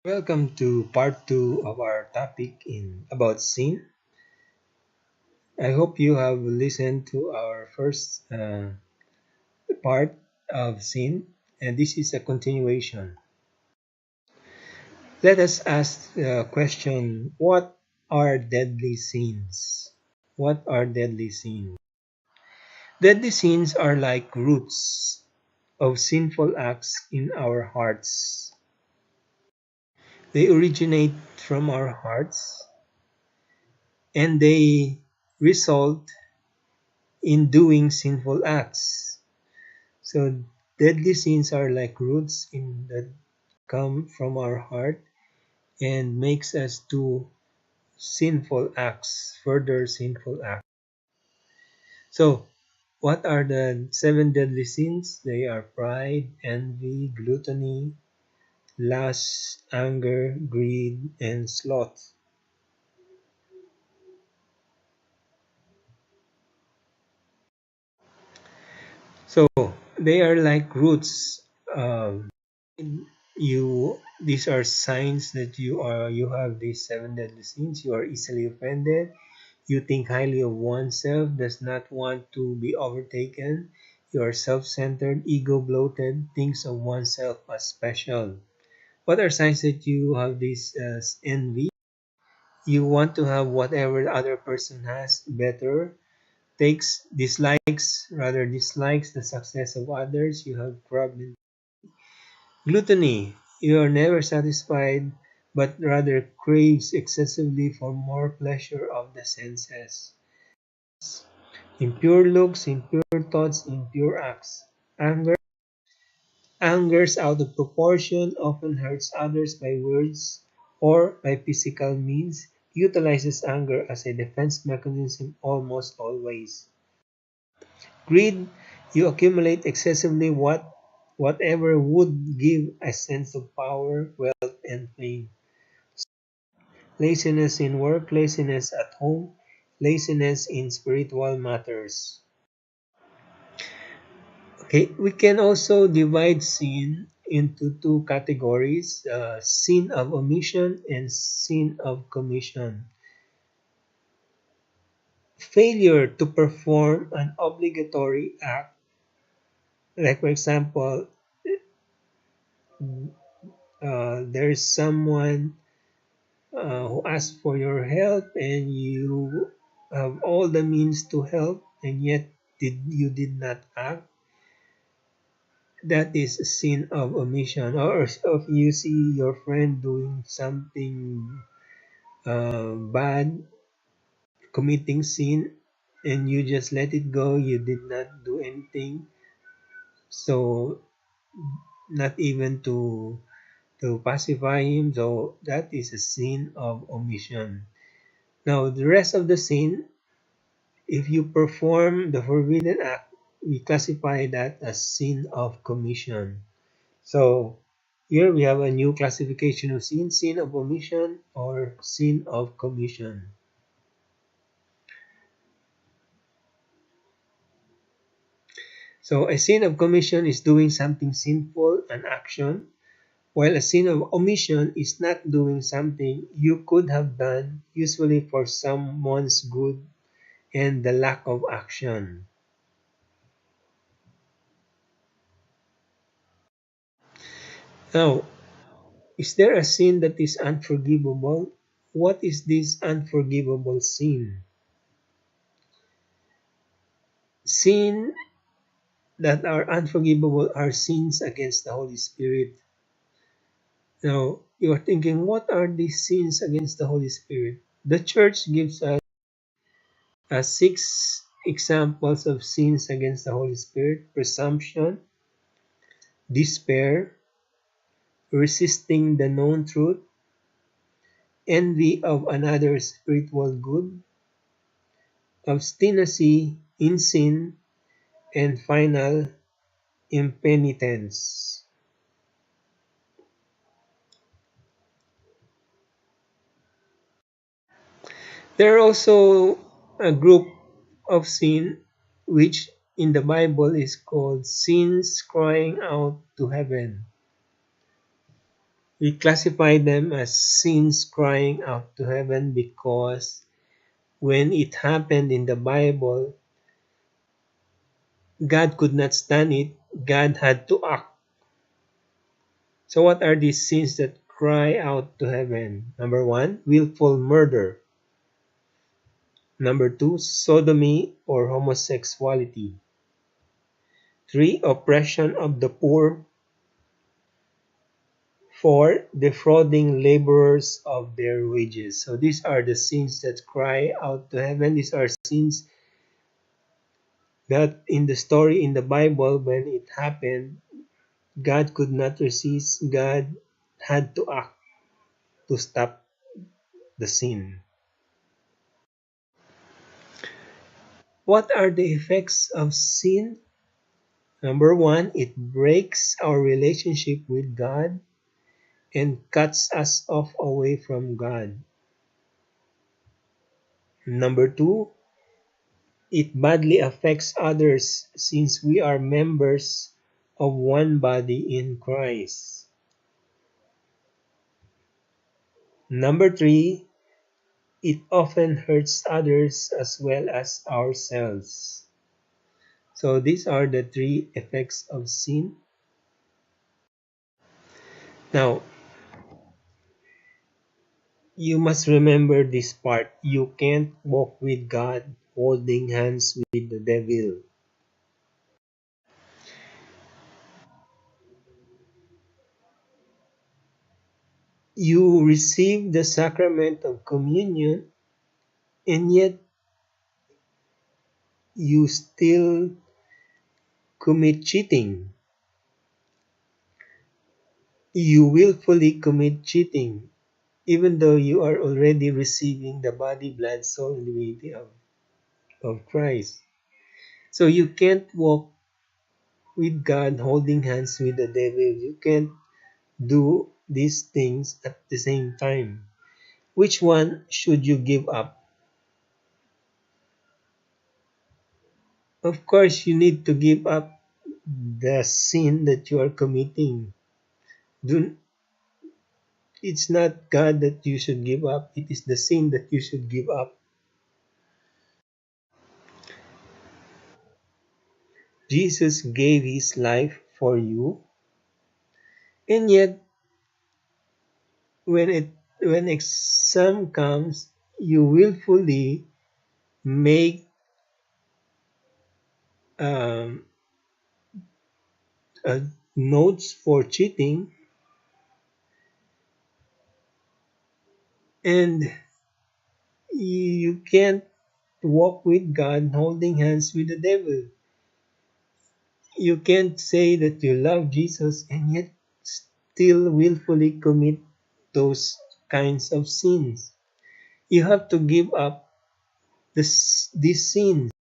Welcome to part 2 of our topic in about sin. I hope you have listened to our first part of sin, and this is a continuation. Let us ask the question, what are deadly sins? What are deadly sins? Deadly sins are like roots of sinful acts in our hearts. They originate from our hearts and they result in doing sinful acts. So deadly sins are like roots in that come from our heart and makes us do sinful acts, further sinful acts. So what are the seven deadly sins? They are pride, envy, gluttony, lust, anger, greed, and sloth. So they are like roots. You these are signs that you have these seven deadly sins. You are easily offended. You think highly of oneself, does not want to be overtaken. You are self-centered, ego bloated, thinks of oneself as special. What are signs that you have this envy? You want to have whatever the other person has better. Takes dislikes the success of others. You have problem. Gluttony. You are never satisfied, but rather craves excessively for more pleasure of the senses. Impure looks, impure thoughts, impure acts. Anger. Angers out of proportion, often hurts others by words or by physical means, utilizes anger as a defense mechanism almost always. Greed. You accumulate excessively whatever would give a sense of power, wealth, and fame. Laziness in work, laziness at home, laziness in spiritual matters. Okay, we can also divide sin into two categories, sin of omission and sin of commission. Failure to perform an obligatory act, like for example, there's someone who asks for your help and you have all the means to help and yet you did not act. That is a sin of omission. Or if you see your friend doing something bad, committing sin, and you just let it go, you did not do anything, so not even to pacify him, so that is a sin of omission. Now the rest of the sin, if you perform the forbidden act, we classify that as sin of commission. So here we have a new classification of sin, sin of omission or sin of commission. So a sin of commission is doing something sinful, an action, while a sin of omission is not doing something you could have done, usually for someone's good and the lack of action. Now, is there a sin that is unforgivable? What is this unforgivable sin? Sin that are unforgivable are sins against the Holy Spirit. Now, you are thinking, what are these sins against the Holy Spirit? The church gives us six examples of sins against the Holy Spirit: presumption, despair, resisting the known truth, envy of another's spiritual good, obstinacy in sin, and final, impenitence. There are also a group of sin which in the Bible is called sins crying out to heaven. We classify them as sins crying out to heaven because when it happened in the Bible, God could not stand it. God had to act. So what are these sins that cry out to heaven? Number one, willful murder. Number two, sodomy or homosexuality. Three, oppression of the poor. Four, defrauding laborers of their wages. So these are the sins that cry out to heaven. These are sins that in the story in the Bible, when it happened, God could not resist. God had to act to stop the sin. What are the effects of sin? Number one, it breaks our relationship with God and cuts us off away from God. Number two, it badly affects others since we are members of one body in Christ. Number three, it often hurts others as well as ourselves. So these are the three effects of sin. Now, you must remember this part. You can't walk with God holding hands with the devil. You receive the sacrament of communion and yet you still commit cheating. You willfully commit cheating even though you are already receiving the body, blood, soul, and divinity of Christ. So you can't walk with God holding hands with the devil. You can't do these things at the same time. Which one should you give up? Of course, you need to give up the sin that you are committing. Do, it's not God that you should give up, it is the sin that you should give up. Jesus gave his life for you, and yet when exam comes, you willfully make um, notes for cheating, and you can't walk with God holding hands with the devil. You can't say that you love Jesus and yet still willfully commit those kinds of sins. You have to give up these sins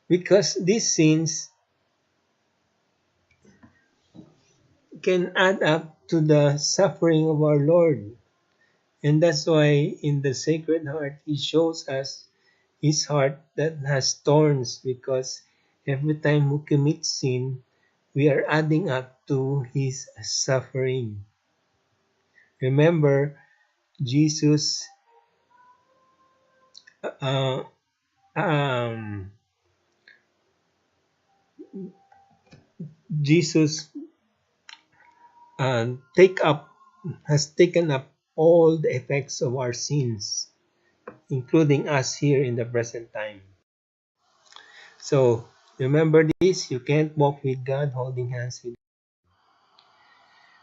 because these sins can add up to the suffering of our Lord. And that's why in the Sacred Heart, He shows us His heart that has thorns because every time we commit sin, we are adding up to His suffering. Remember, Jesus uh, um, Jesus take up has taken up all the effects of our sins, including us here in the present time. So remember this: you can't walk with God holding hands with.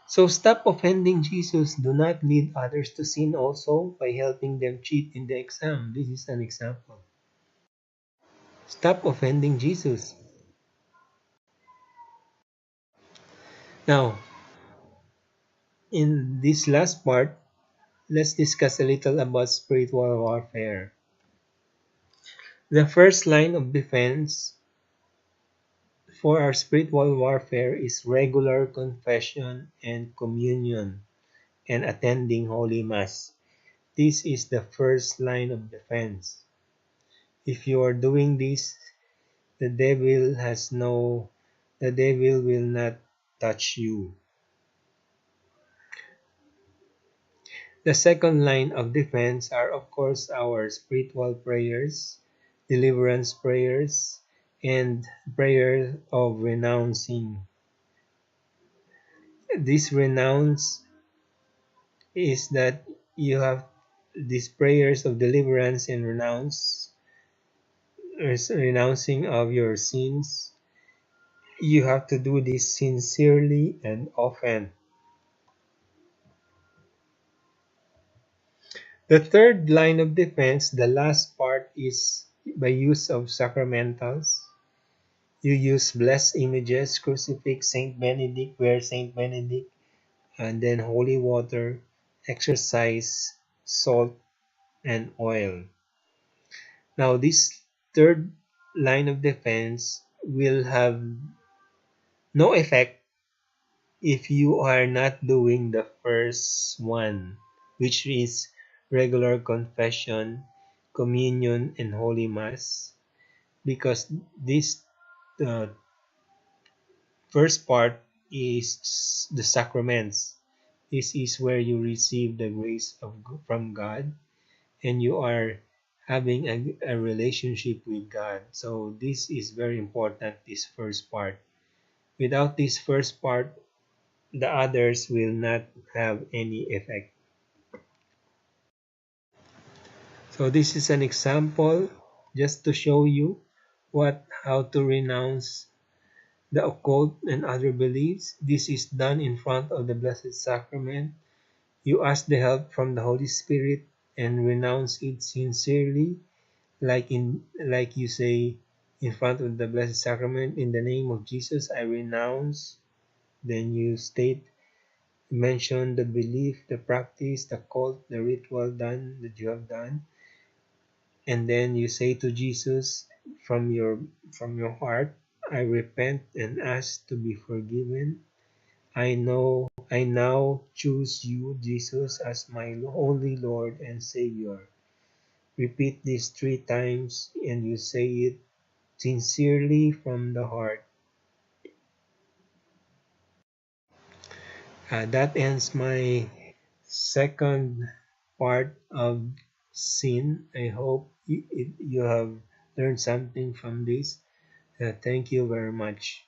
So stop offending Jesus. Do not lead others to sin also by helping them cheat in the exam. This is an example. Stop offending Jesus. Now, in this last part, let's discuss a little about spiritual warfare. The first line of defense for our spiritual warfare is regular confession and communion and attending Holy Mass. This is the first line of defense. If you are doing this, the devil will not touch you. The second line of defense are, of course, our spiritual prayers, deliverance prayers, and prayer of renouncing. This renounce is that you have these prayers of deliverance and renouncing of your sins. You have to do this sincerely and often. The third line of defense, the last part, is by use of sacramentals. You use blessed images, crucifix, Saint Benedict, wear Saint Benedict, and then holy water, exercise, salt, and oil. Now, this third line of defense will have no effect if you are not doing the first one, which is regular confession, communion, and Holy Mass, because this uh, first part is the sacraments. This is where you receive the grace from God, and you are having a relationship with God. So this is very important, this first part. Without this first part, the others will not have any effect. So this is an example just to show you how to renounce the occult and other beliefs. This is done in front of the Blessed Sacrament. You ask the help from the Holy Spirit and renounce it sincerely, like you say in front of the Blessed Sacrament, in the name of Jesus, I renounce. Then you mention the belief, the practice, the cult, the ritual done that you have done, and then you say to Jesus from your heart, I repent and ask to be forgiven. I now choose you, Jesus, as my only Lord and Savior. Repeat this 3 times and you say it sincerely from the heart. That ends my second part of sin. I hope you have learned something from this. Thank you very much.